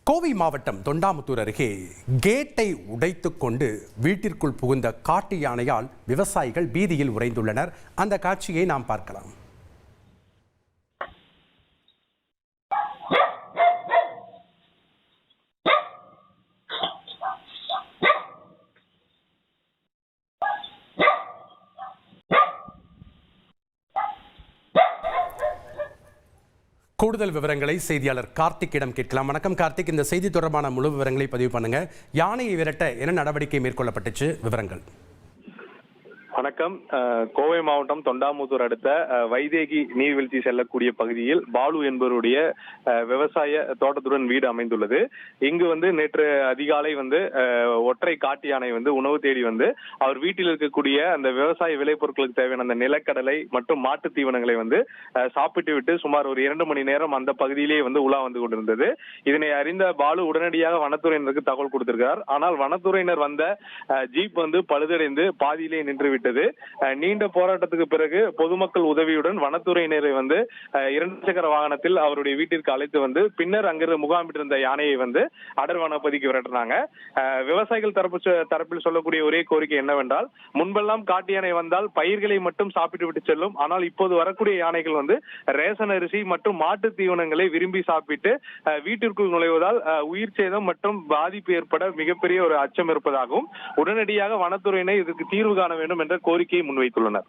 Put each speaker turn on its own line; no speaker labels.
கோவை மாவட்டம் தொண்டாமுத்தூர் அருகே கேட்டை உடைத்துக் கொண்டு வீட்டிற்குள் புகுந்த காட்டு யானையால் விவசாயிகள் பீதியில் உறைந்துள்ளனர். அந்த காட்சியை நாம் பார்க்கலாம். கூடுதல் விவரங்களை செய்தியாளர் கார்த்திக்கிடம் கேட்கலாம். வணக்கம் கார்த்திக், இந்த செய்தி தொடர்பான முழு விவரங்களை பதிவு பண்ணுங்க. யானையை விரட்ட என்ன நடவடிக்கை மேற்கொள்ளப்பட்டுச்சு, விவரங்கள்?
வணக்கம். கோவை மாவட்டம் தொண்டாமுத்தூர் அடுத்த வைதேகி நீர்வீழ்ச்சி செல்லக்கூடிய பகுதியில் பாலு என்பவருடைய விவசாய தோட்டத்துடன் வீடு அமைந்துள்ளது. இங்கு நேற்று அதிகாலை ஒற்றை காட்டு யானை உணவு தேடி அவர் வீட்டில் இருக்கக்கூடிய அந்த விவசாய விளைபொருட்களுக்கு தேவையான அந்த நிலக்கடலை மற்றும் மாட்டு தீவனங்களை சாப்பிட்டு விட்டு சுமார் ஒரு 2 மணி நேரம் அந்த பகுதியிலே உலா வந்து கொண்டிருந்தது. இதனை அறிந்த பாலு உடனடியாக வனத்துறையினருக்கு தகவல் கொடுத்திருக்கிறார். ஆனால் வனத்துறையினர் வந்த ஜீப் பழுதடைந்து பாதியிலே நின்றுவிட்டது. நீண்ட போராட்டத்துக்கு பிறகு பொதுமக்கள் உதவியுடன் வனத்துறையினரை 2 சக்கர வாகனத்தில் அவருடைய வீட்டிற்கு அழைத்து பின்னர் அங்கிருந்து முகாமிட்டிருந்த யானையை அடர் வனப்பகுதிக்கு விரட்டினாங்க. விவசாயிகள் தரப்பில் சொல்லக்கூடிய ஒரே கோரிக்கை என்னவென்றால், முன்பெல்லாம் காட்டு யானை வந்தால் பயிர்களை மட்டும் சாப்பிட்டு விட்டு செல்லும். ஆனால் இப்போது வரக்கூடிய யானைகள் ரேஷன் அரிசி மற்றும் மாட்டு தீவனங்களை விரும்பி சாப்பிட்டு வீட்டிற்குள் நுழைவதால் உயிர் சேதம் மற்றும் பாதிப்பு ஏற்பட மிகப்பெரிய ஒரு அச்சம் இருப்பதாகவும் உடனடியாக வனத்துறையினர் இதற்கு தீர்வு காண வேண்டும் என்ற கோரிக்கையை முன்வைத்துள்ளனர்.